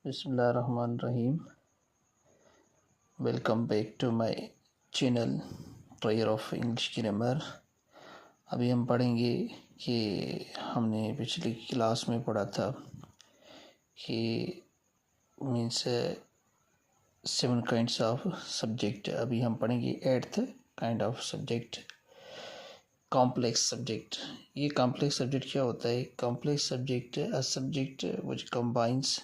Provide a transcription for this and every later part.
बिस्मिल्लाहिर्रहमानिर्रहीम। Welcome back to my channel trier of English grammar. अभी हम पढ़ेंगे कि हमने पिछली क्लास में पढ़ा था कि मीन्स 7 काइंड्स ऑफ सब्जेक्ट। अभी हम पढ़ेंगे 8th kind of subject, complex subject. ये कॉम्प्लेक्स सब्जेक्ट क्या होता है? Complex subject a subject which combines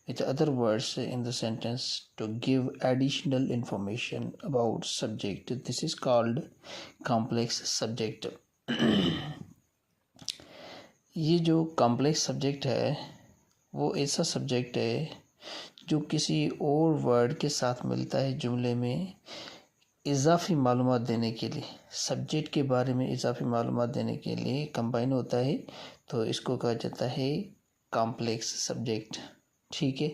with other words in the sentence to give additional information about subject. This is called complex subject. ये जो complex subject है वो ऐसा subject है जो किसी और वर्ड के साथ मिलता है जुमले में इजाफी मालूमात देने के लिए, सब्जेक्ट के बारे में इजाफी मालूमात देने के लिए कंबाइन होता है, तो इसको कहा जाता है कॉम्प्लेक्स सब्जेक्ट। ठीक है।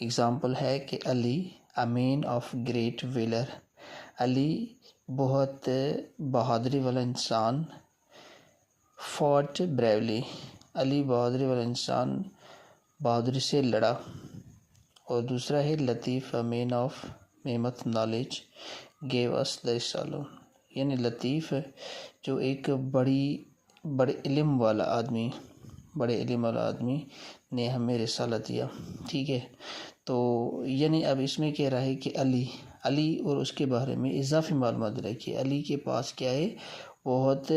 एग्ज़ाम्पल है कि Ali a man of great valour, Ali बहुत बहादुरी वाला इंसान। फॉट ब्रेवली, अली बहादुरी वाला इंसान बहादुरी से लड़ा। और दूसरा है Latif a man of immense knowledge gave us the salon, यानी लतीफ़ जो एक बड़े इल्म वाला आदमी ने हमें रिसाला दिया। ठीक है। तो यानी अब इसमें कह रहा है कि अली और उसके बारे में इजाफी मालूमात रखिए। अली के पास क्या है? बहुत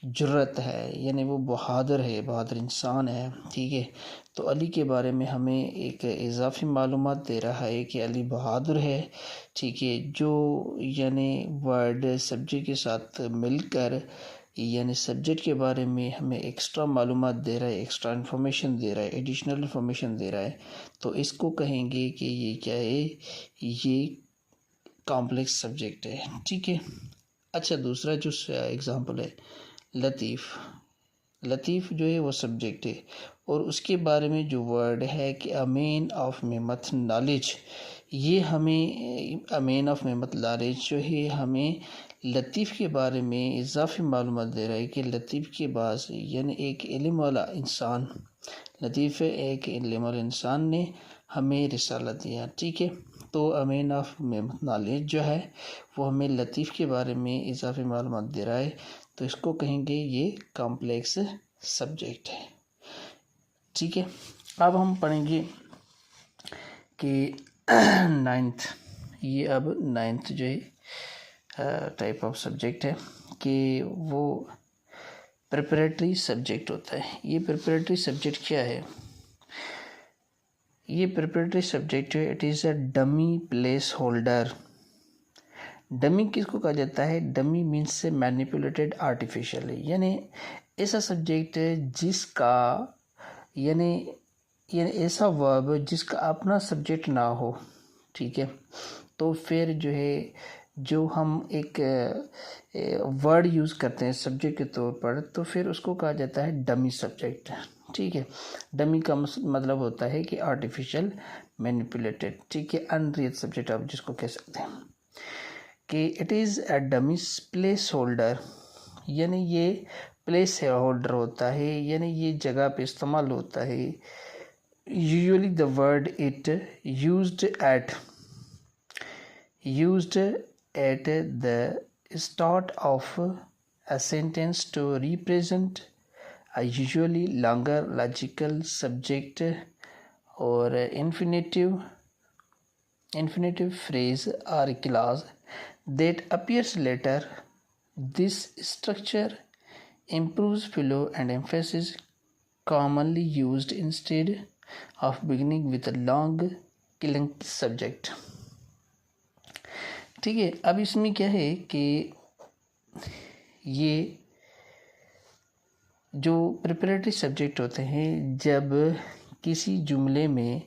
जुर्रत है, यानी वो बहादुर इंसान है। ठीक है। तो अली के बारे में हमें एक इजाफी मालूमात दे रहा है कि अली बहादुर है। ठीक है। जो यानी वर्ड सब्जेक्ट के साथ मिलकर यानी सब्जेक्ट के बारे में हमें एक्स्ट्रा मालूमात दे रहा है, एक्स्ट्रा इन्फॉर्मेशन दे रहा है, एडिशनल इन्फॉर्मेशन दे रहा है, तो इसको कहेंगे कि ये क्या है? ये कॉम्प्लेक्स सब्जेक्ट है। ठीक है। अच्छा, दूसरा जो एग्जांपल है लतीफ़ जो है वो सब्जेक्ट है और उसके बारे में जो वर्ड है कि अ मैन ऑफ मेमथ नॉलेज, ये हमें अ मैन ऑफ मेमथ नॉलेज जो है हमें लतीफ़ के बारे में इजाफी मालूमात दे रहा है कि लतीफ़ के पास यानी एक इल्म वाला इंसान, लतीफ़ एक इल्म वाला इंसान ने हमें रिसाला दिया। ठीक है। तो अ मैन ऑफ मेमथ नॉलेज जो है वो हमें लतीफ़ के बारे में इजाफी मालूमात दे रहा है, तो इसको कहेंगे ये कॉम्प्लेक्स सब्जेक्ट है। ठीक है। अब हम पढ़ेंगे कि नाइन्थ जो है टाइप ऑफ सब्जेक्ट है कि वो प्रिपरेटरी सब्जेक्ट होता है। ये प्रिपरेटरी सब्जेक्ट क्या है? ये प्रिपरेटरी सब्जेक्ट है, it is a dummy place holder. Dummy किसको कहा जाता है? डमी मीन्स से मैनिपुलेटेड आर्टिफिशियल, यानी ऐसा सब्जेक्ट जिसका यानी ऐसा वर्ब जिसका अपना सब्जेक्ट ना हो। ठीक है। तो फिर जो है जो हम एक वर्ड यूज़ करते हैं सब्जेक्ट के तौर पर, तो फिर उसको कहा जाता है डमी सब्जेक्ट। ठीक है। डमी का मतलब होता है कि आर्टिफिशियल, मैनिपुलेटेड। ठीक है। अनरियल सब्जेक्ट आप जिसको कह सकते हैं कि it is a dummy place holder, यानी ये प्लेस होल्डर होता है, यानी ये जगह पे इस्तेमाल होता है। Usually the word it used at the start of a sentence to represent a usually longer logical subject or infinitive phrase or clause that appears later. This structure improves flow and emphasis, commonly used instead of beginning with a long clunky subject. ठीक है। अब इसमें क्या है कि ये जो preparatory subject होते हैं, जब किसी जुमले में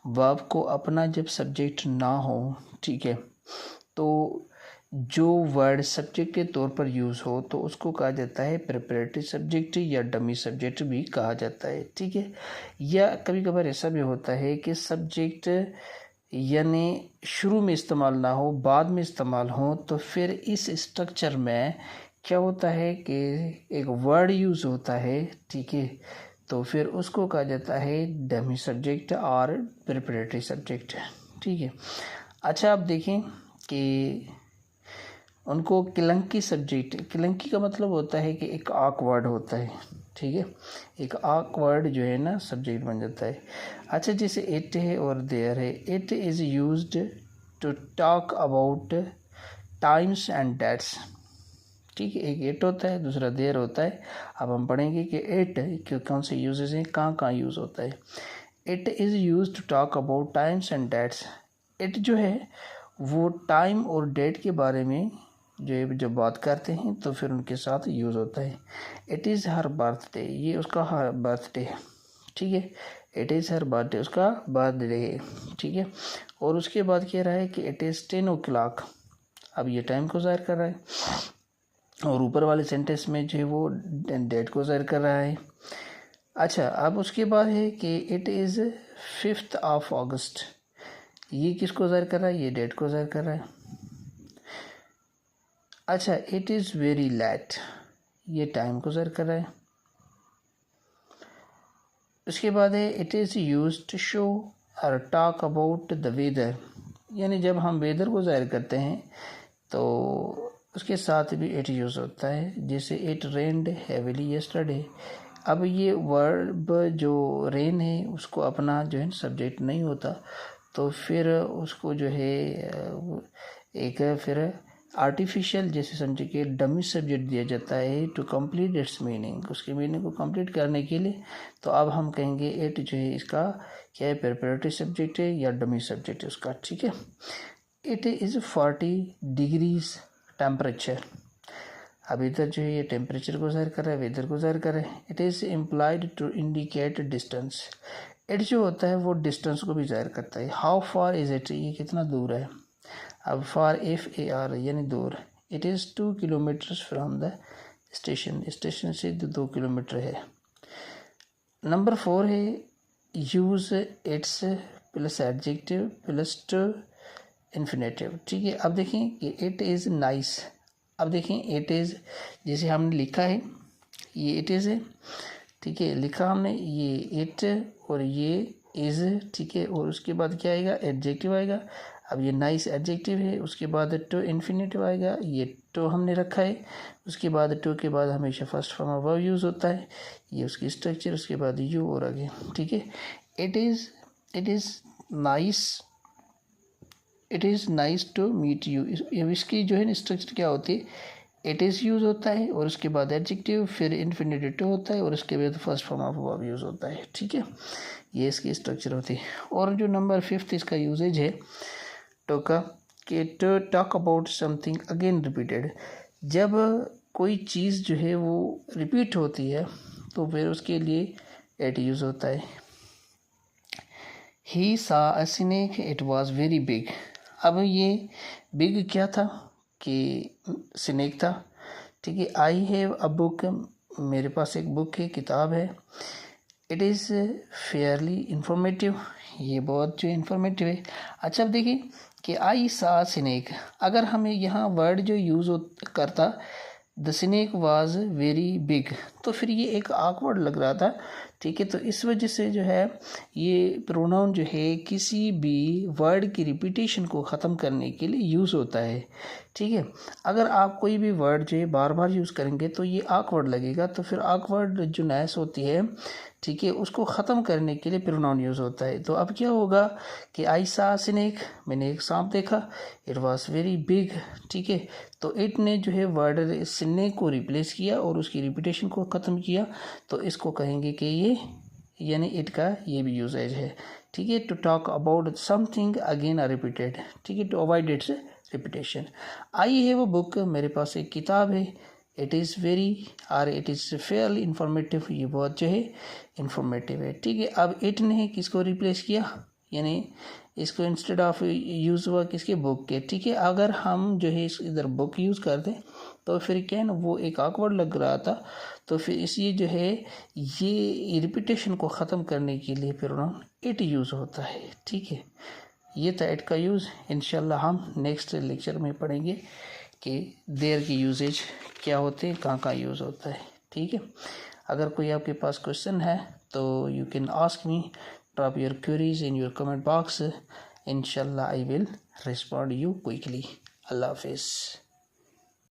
वर्ब को अपना जब सब्जेक्ट ना हो, ठीक है, तो जो वर्ड सब्जेक्ट के तौर पर यूज़ हो तो उसको कहा जाता है प्रिपरेटरी सब्जेक्ट या डमी सब्जेक्ट भी कहा जाता है। ठीक है। या कभी कभार ऐसा भी होता है कि सब्जेक्ट यानी शुरू में इस्तेमाल ना हो, बाद में इस्तेमाल हो, तो फिर इस स्ट्रक्चर में क्या होता है कि एक वर्ड यूज़ होता है। ठीक है। तो फिर उसको कहा जाता है डमी सब्जेक्ट और प्रिपरेटरी सब्जेक्ट। ठीक है। अच्छा, आप देखें कि उनको किलंकी सब्जेक्ट, किलंकी का मतलब होता है कि एक ऑकवर्ड होता है। ठीक है, एक ऑकवर्ड जो है ना सब्जेक्ट बन जाता है। अच्छा, जैसे इट है और देयर है, it is used to talk about times and dates. ठीक है, एक इट होता है, दूसरा देयर होता है। अब हम पढ़ेंगे कि इट कौन से यूजेस हैं, कहाँ कहाँ यूज़ होता है। It is use to talk about times and dates. It जो है वो टाइम और डेट के बारे में जब बात करते हैं तो फिर उनके साथ यूज़ होता है। इट इज़ हर बर्थडे, ये उसका हर बर्थडे है। ठीक है, इट इज़ हर बर्थडे, उसका बर्थडे है। ठीक है, और उसके बाद कह रहा है कि इट इज़ 10 o'clock। अब ये टाइम को ज़ाहिर कर रहा है और ऊपर वाले सेंटेंस में जो है वो डेट को ज़ाहिर कर रहा है। अच्छा, अब उसके बाद है कि it is 5th of August। ये किसको ज़ाहिर कर रहा है, ये डेट को ज़ाहिर कर रहा है। अच्छा, इट इज़ वेरी लेट, ये टाइम को ज़ाहिर कर रहा है। उसके बाद है it is use to show और टॉक अबाउट द वेदर, यानी जब हम वेदर को ज़ाहिर करते हैं तो उसके साथ भी इट यूज़ होता है। जैसे इट रेन्ड हेविली यस्टरडे। अब ये वर्ब जो रेन है उसको अपना जो है सब्जेक्ट नहीं होता, तो फिर उसको जो है एक फिर आर्टिफिशियल जैसे समझे कि डमी सब्जेक्ट दिया जाता है टू कंप्लीट इट्स मीनिंग, उसके मीनिंग को कंप्लीट करने के लिए। तो अब हम कहेंगे इट जो है इसका क्या है, प्रिपरेटरी सब्जेक्ट है या डमी सब्जेक्ट है उसका। ठीक है, इट इज़ 40 डिग्रीज टेम्परेचर। अब इधर जो है ये टेम्परेचर को ज़ाहिर कर रहा है, वेदर को ज़ाहिर कर रहा है। It is implied to indicate distance. It जो होता है वो डिस्टेंस को भी ज़ाहिर करता है। हाउ फार इज़ इट, ये कितना दूर है। अब फार FAR यानी दूर। It is 2 kilometres from the station, station से 2 किलोमीटर है। नंबर 4 है use it's plus adjective plus two infinitive. ठीक है, अब देखें कि इट इज़ नाइस। अब देखें इट इज़ जैसे हमने लिखा है, ये इट इज़ है। ठीक है, लिखा हमने ये इट और ये इज़। ठीक है, और उसके बाद क्या आएगा, एडजेक्टिव आएगा। अब ये नाइस एडजेक्टिव है, उसके बाद टू इन्फिनेटिव आएगा। ये टू हमने रखा है, उसके बाद टू के बाद हमेशा first form of verb use होता है। ये उसकी स्ट्रक्चर, उसके बाद यू और आगे। ठीक है, it is nice, it is nice to meet you. इसकी जो है ना स्ट्रक्चर क्या होती है, इट इज़ यूज़ होता है और उसके बाद एडजेक्टिव, फिर इन्फिनेटिव टू होता है और उसके बाद first form of verb use होता है। ठीक है, ये इसकी स्ट्रक्चर होती है। और जो नंबर 5 इसका यूजेज है टू का, कि to talk about something again repeated. जब कोई चीज़ जो है वो रिपीट होती है तो फिर उसके लिए इट यूज़ होता है। ही सा अ snake, it was very big. अब ये बिग क्या था कि स्नेक था। ठीक है, आई हैव अ बुक, मेरे पास एक बुक है, किताब है। इट इज़ फेयरली इंफॉर्मेटिव, ये बहुत जो इन्फॉर्मेटिव है। अच्छा, अब देखिए कि आई सा स्नेक, अगर हमें यहाँ वर्ड जो यूज़ करता the snake was very big, तो फिर ये एक ऑकवर्ड लग रहा था। ठीक है, तो इस वजह से जो है ये प्रोनाउन जो है किसी भी वर्ड की रिपीटेशन को ख़त्म करने के लिए यूज़ होता है। ठीक है, अगर आप कोई भी वर्ड जो है बार बार यूज़ करेंगे तो ये ऑकवर्ड लगेगा, तो फिर ऑकवर्ड जो नैस होती है, ठीक है, उसको ख़त्म करने के लिए प्रोनाउन यूज़ होता है। तो अब क्या होगा कि आई सा स्नेक, मैंने एक सांप देखा। It was very big. ठीक है, तो इट ने जो है वर्ड स्नेक को रिप्लेस किया और उसकी रिपीटेशन को ख़त्म किया, तो इसको कहेंगे कि ये यानी इट का ये भी यूजेज है। ठीक है, to talk about something again are repeated. ठीक है, to avoid its repetition. I have a book, मेरे पास एक किताब है। इट इज़ वेरी और इट इज़ फेयरली इंफॉर्मेटिव, ये बहुत जो है इंफॉर्मेटिव है। ठीक है, अब इट ने किसको रिप्लेस किया, यानी इसको इंस्टेड ऑफ यूज़ हुआ किसके, बुक के। ठीक है, अगर हम जो है इधर बुक यूज़ कर दें तो फिर क्या है ना, वो एक ऑकवर्ड लग रहा था, तो फिर इसलिए जो है ये रिपीटेशन को ख़त्म करने के लिए प्रोनाउन इट यूज़ होता है। ठीक है, ये था इट का यूज़। इंशाल्लाह हम नेक्स्ट लेक्चर में पढ़ेंगे कि देयर की यूजेज क्या होते हैं, कहाँ कहाँ यूज़ होता है। ठीक है, अगर कोई आपके पास क्वेश्चन है तो you can ask me, drop your queries in your comment box. इंशाल्लाह I will respond you quickly. अल्लाह हाफिज़.